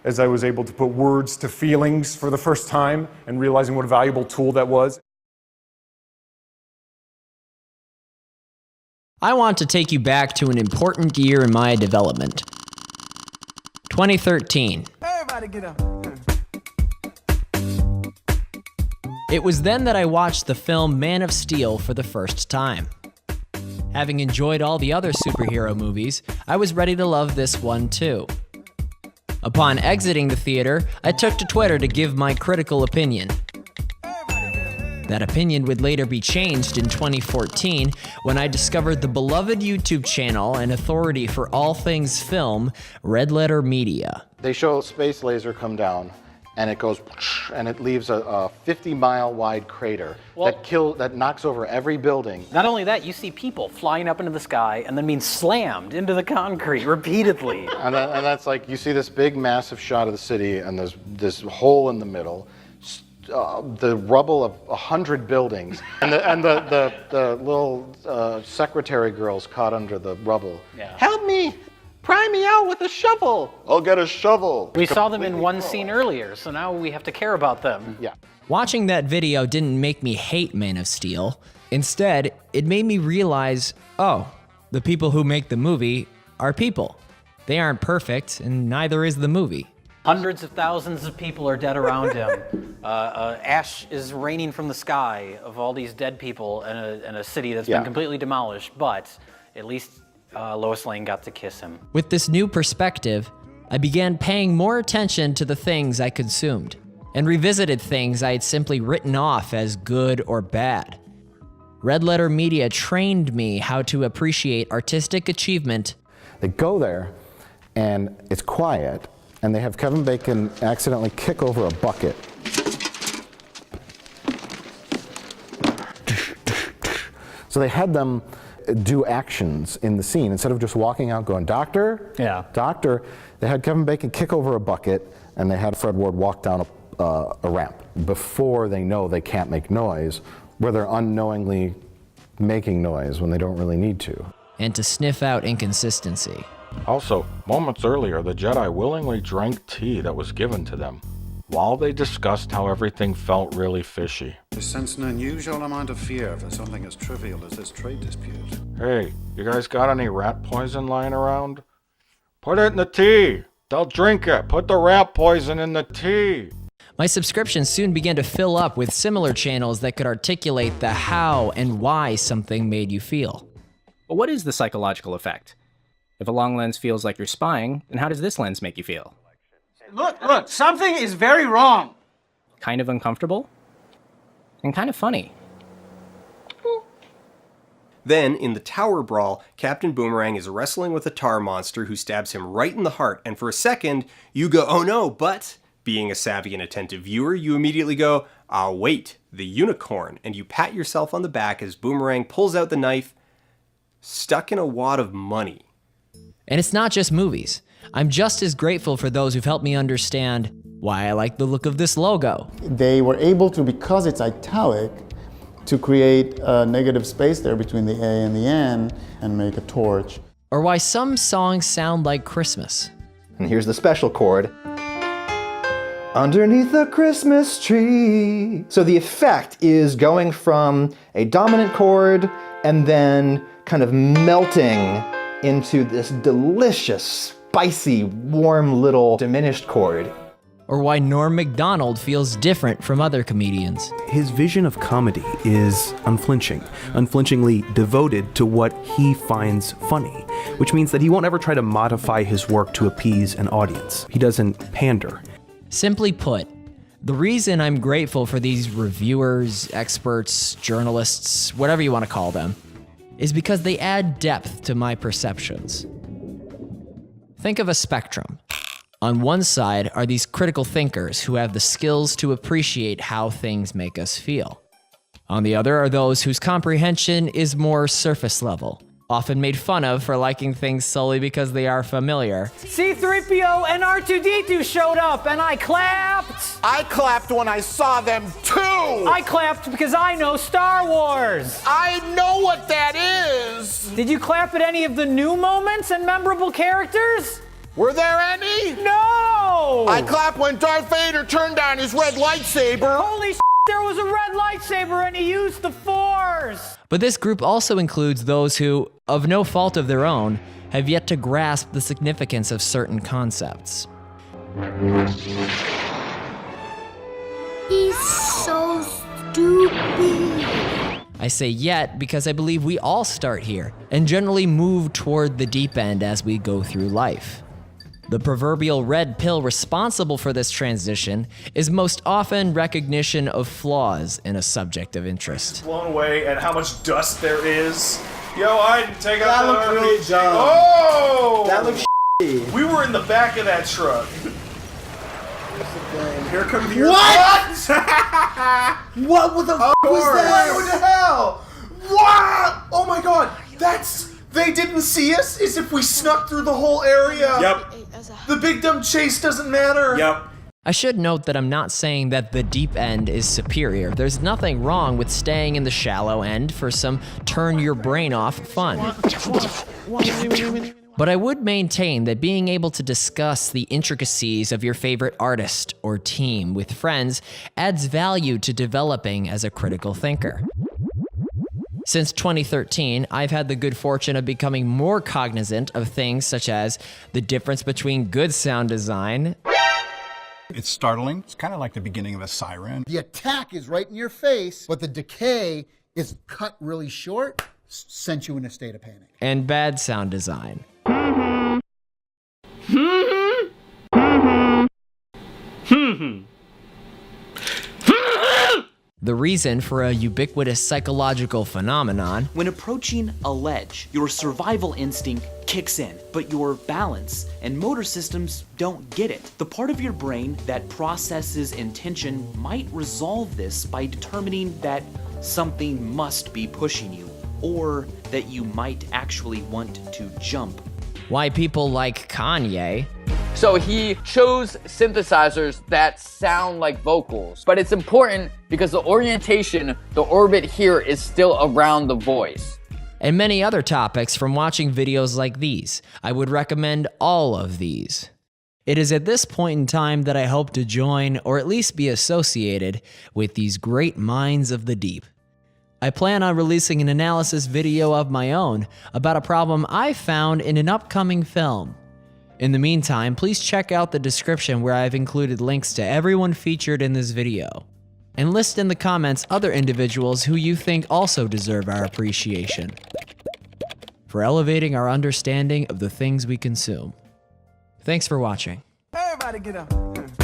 as I was able to put words to feelings for the first time and realizing what a valuable tool that was. I want to take you back to an important year in my development. 2013. Everybody get up. It was then that I watched the film Man of Steel for the first time. Having enjoyed all the other superhero movies, I was ready to love this one too. Upon exiting the theater, I took to Twitter to give my critical opinion. That opinion would later be changed in 2014 when I discovered the beloved YouTube channel and authority for all things film, Red Letter Media. They show a space laser come down, and it goes, and it leaves a 50-mile wide crater that knocks over every building. Not only that, you see people flying up into the sky and then being slammed into the concrete repeatedly. And that's like, you see this big, massive shot of the city, and there's this hole in the middle, the rubble of 100 buildings, and the little secretary girls caught under the rubble. Yeah. Help me! Pry me out with a shovel! I'll get a shovel! We saw them in one scene earlier, so now we have to care about them. Yeah. Watching that video didn't make me hate Man of Steel. Instead, it made me realize, oh, the people who make the movie are people. They aren't perfect, and neither is the movie. Hundreds of thousands of people are dead around him. Ash is raining from the sky of all these dead people in a city that's been completely demolished, but at least Lois Lane got to kiss him. With this new perspective, I began paying more attention to the things I consumed, and revisited things I had simply written off as good or bad. Red Letter Media trained me how to appreciate artistic achievement. They go there, and it's quiet, and they have Kevin Bacon accidentally kick over a bucket. So they had them do actions in the scene. Instead of just walking out going, "Doctor? Yeah. Doctor," they had Kevin Bacon kick over a bucket, and they had Fred Ward walk down a ramp before they know they can't make noise, where they're unknowingly making noise when they don't really need to. And to sniff out inconsistency. Also, moments earlier, the Jedi willingly drank tea that was given to them, while they discussed how everything felt really fishy. I sense an unusual amount of fear for something as trivial as this trade dispute. Hey, you guys got any rat poison lying around? Put it in the tea! They'll drink it! Put the rat poison in the tea! My subscription soon began to fill up with similar channels that could articulate the how and why something made you feel. But what is the psychological effect? If a long lens feels like you're spying, then how does this lens make you feel? Look, something is very wrong. Kind of uncomfortable? And kind of funny. Then, in the Tower Brawl, Captain Boomerang is wrestling with a tar monster who stabs him right in the heart, and for a second, you go, oh no, but, being a savvy and attentive viewer, you immediately go, ah wait, the unicorn, and you pat yourself on the back as Boomerang pulls out the knife, stuck in a wad of money. And it's not just movies. I'm just as grateful for those who've helped me understand why I like the look of this logo. They were able to, because it's italic, to create a negative space there between the A and the N and make a torch. Or why some songs sound like Christmas. And here's the special chord. Underneath the Christmas tree. So the effect is going from a dominant chord and then kind of melting into this delicious, spicy, warm little diminished chord. Or why Norm Macdonald feels different from other comedians. His vision of comedy is unflinching, unflinchingly devoted to what he finds funny, which means that he won't ever try to modify his work to appease an audience. He doesn't pander. Simply put, the reason I'm grateful for these reviewers, experts, journalists, whatever you want to call them, is because they add depth to my perceptions. Think of a spectrum. On one side are these critical thinkers who have the skills to appreciate how things make us feel. On the other are those whose comprehension is more surface level, often made fun of for liking things solely because they are familiar. C-3PO and R2-D2 showed up and I clapped! I clapped when I saw them too! I clapped because I know Star Wars! I know what that is! Did you clap at any of the new moments and memorable characters? Were there any? No! No! I clapped when Darth Vader turned on his red lightsaber. Holy shit, there was a red lightsaber and he used the Force! But this group also includes those who, of no fault of their own, have yet to grasp the significance of certain concepts. He's so stupid. I say yet because I believe we all start here and generally move toward the deep end as we go through life. The proverbial red pill responsible for this transition is most often recognition of flaws in a subject of interest. Blown away at how much dust there is. Yo, I didn't take out That that looked really RPG. dumb. Oh! That looks shitty. We were in the back of that truck. Here comes the What? What the f was that? What the hell? What? Oh my god! They didn't see us as if we snuck through the whole area. Yep. The big dumb chase doesn't matter. Yep. I should note that I'm not saying that the deep end is superior. There's nothing wrong with staying in the shallow end for some turn your brain off fun. But I would maintain that being able to discuss the intricacies of your favorite artist or team with friends adds value to developing as a critical thinker. Since 2013, I've had the good fortune of becoming more cognizant of things such as the difference between good sound design. It's startling. It's kind of like the beginning of a siren. The attack is right in your face, but the decay is cut really short, sent you in a state of panic. And bad sound design. The reason for a ubiquitous psychological phenomenon. When approaching a ledge, your survival instinct kicks in, but your balance and motor systems don't get it. The part of your brain that processes intention might resolve this by determining that something must be pushing you, or that you might actually want to jump. Why people like Kanye. So he chose synthesizers that sound like vocals, but it's important because the orientation, the orbit here is still around the voice. And many other topics from watching videos like these. I would recommend all of these. It is at this point in time that I hope to join, or at least be associated, with these great minds of the deep. I plan on releasing an analysis video of my own about a problem I found in an upcoming film. In the meantime, please check out the description where I've included links to everyone featured in this video. And list in the comments other individuals who you think also deserve our appreciation for elevating our understanding of the things we consume. Thanks for watching. Everybody get up.